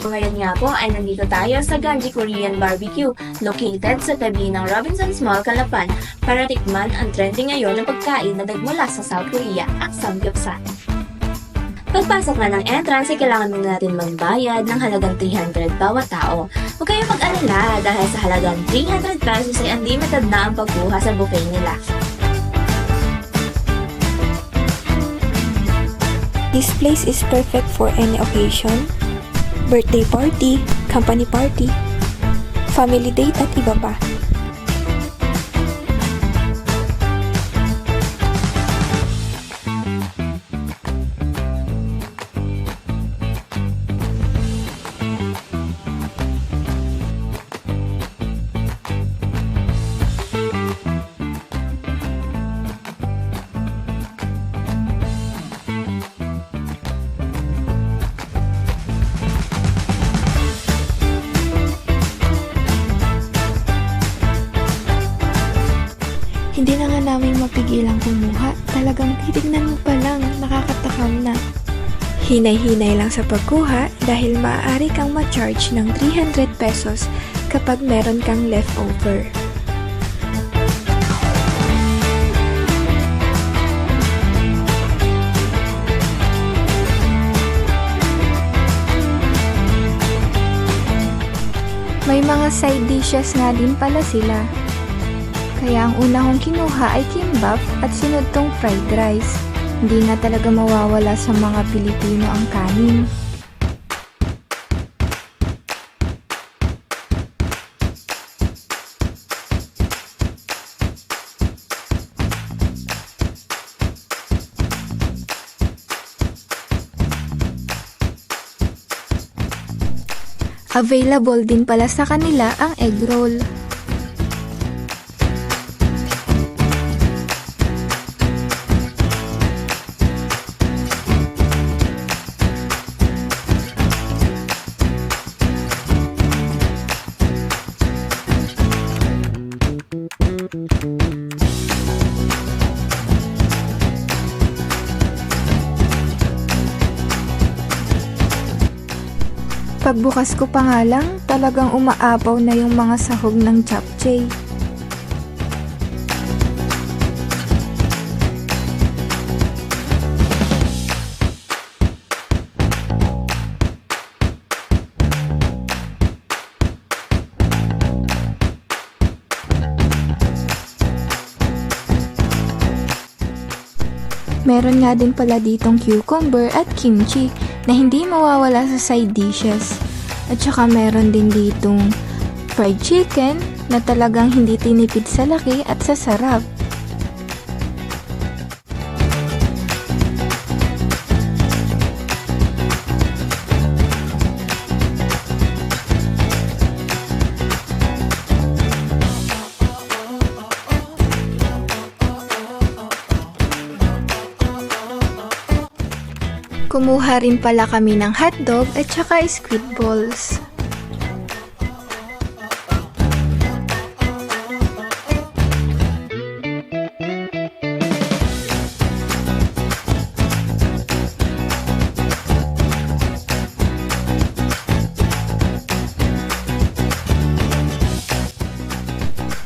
Ngayon nga po ay nandito tayo sa Ganji Korean Barbecue, located sa tabi ng Robinsons Mall, Calapan, para tikman ang trending ngayon ng pagkain na nagmula sa South Korea, ang samgyeopsal. Pagpasok na ng entrance ay kailangan muna natin magbayad ng halagang 300 bawat tao. Huwag kayong mag-alala dahil sa halagang 300 pesos ay unlimited na ang pagkuha sa buffet nila. This place is perfect for any occasion, birthday party, company party, family date at iba pa. Hindi na nga namin mapigilang kumuha. Talagang titignan mo pa lang, nakakatakam na. Hinay-hinay lang sa pagkuha dahil maaari kang ma-charge ng 300 pesos kapag meron kang leftover. May mga side dishes nga din pala sila. Kaya ang una kong kinuha ay kimbap at sunod tong fried rice. Hindi nga talaga mawawala sa mga Pilipino ang kanin. Available din pala sa kanila ang egg roll. Pagbukas ko pa nga lang, talagang umaapaw na yung mga sahog ng japchae. Meron nga din pala ditong cucumber at kimchi na hindi mawawala sa side dishes. At saka meron din ditong fried chicken na talagang hindi tinipid sa laki at sa sarap. Kumuha rin pala kami ng hotdog at saka squid balls.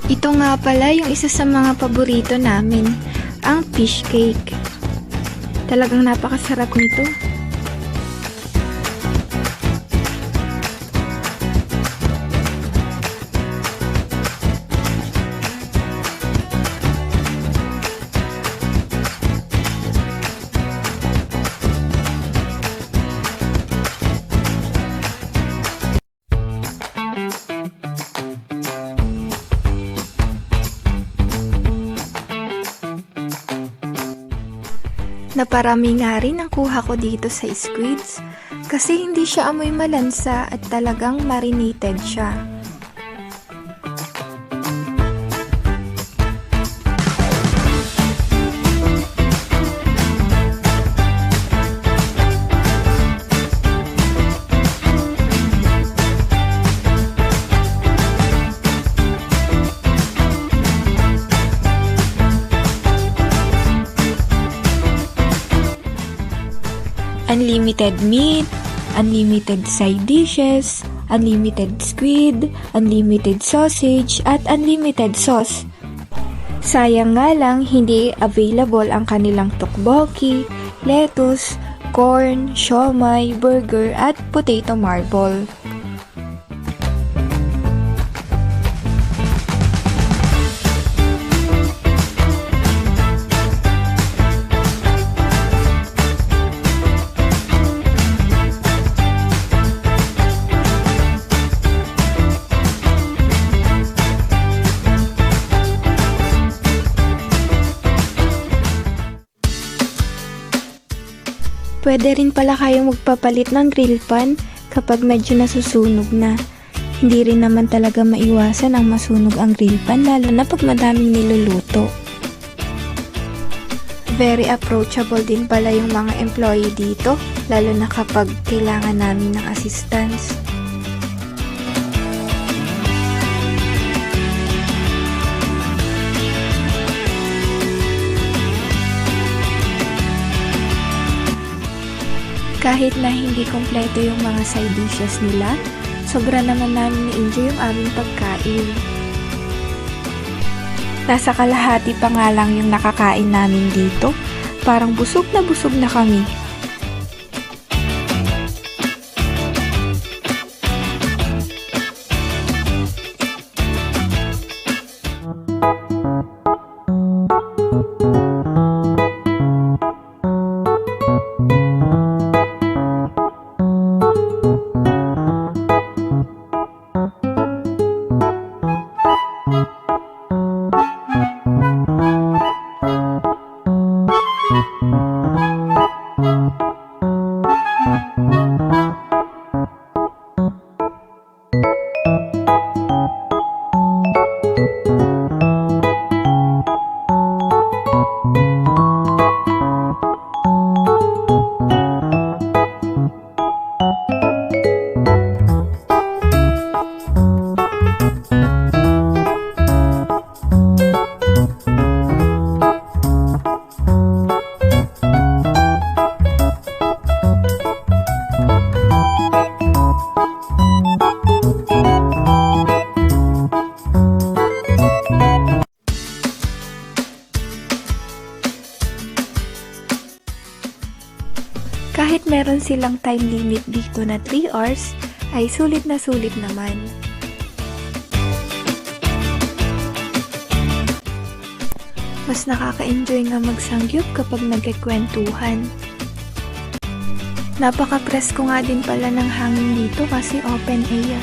Ito nga pala yung isa sa mga paborito namin, ang fish cake. Talagang napakasarap nito. Naparami nga rin ang kuha ko dito sa squids kasi hindi siya amoy malansa at talagang marinated siya. Unlimited meat, unlimited side dishes, unlimited squid, unlimited sausage, at unlimited sauce. Sayang nga lang hindi available ang kanilang tteokbokki, lettuce, corn, siomai, burger, at potato marble. Pwede rin pala kayong magpapalit ng grill pan kapag medyo nasusunog na. Hindi rin naman talaga maiwasan ang masunog ang grill pan lalo na pag madaming niluluto. Very approachable din pala yung mga employee dito lalo na kapag kailangan namin ng assistance. Kahit na hindi kompleto yung mga side dishes nila, sobra naman namin na-enjoy yung aming pagkain. Nasa kalahati pa nga lang yung nakakain namin dito, parang busog na kami. Kahit meron silang time limit dito na 3 hours, ay sulit na sulit naman. Mas nakaka-enjoy nga magsangyup kapag nagkikwentuhan. Napaka-presko nga din pala ng hangin dito kasi open air.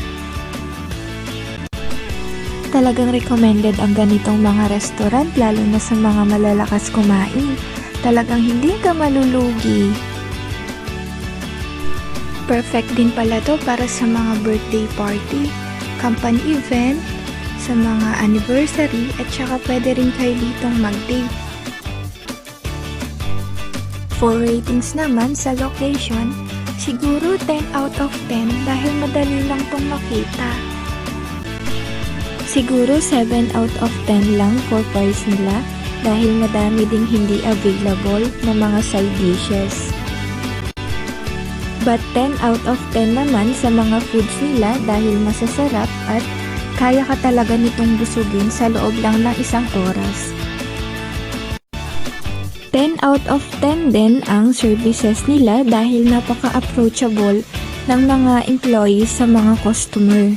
Talagang recommended ang ganitong mga restaurant lalo na sa mga malalakas kumain. Talagang hindi ka malulugi. Perfect din pala to para sa mga birthday party, company event, sa mga anniversary at saka pwede rin kayo ditong mag-date. For ratings naman sa location, siguro 10 out of 10 dahil madali lang tong makita. Siguro 7 out of 10 lang for price nila dahil madami ding hindi available na mga side dishes. But 10 out of 10 naman sa mga foods nila dahil masasarap at kaya ka talaga nitong busugin sa loob lang ng 1 oras. 10 out of 10 din ang services nila dahil napaka-approachable ng mga employees sa mga customer.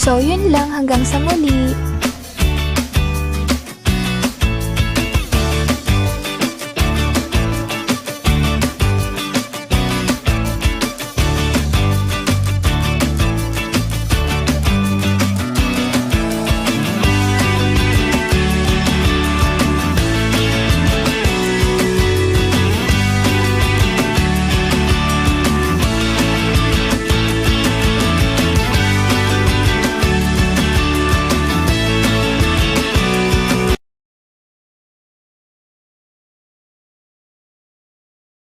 So yun lang, hanggang sa muli!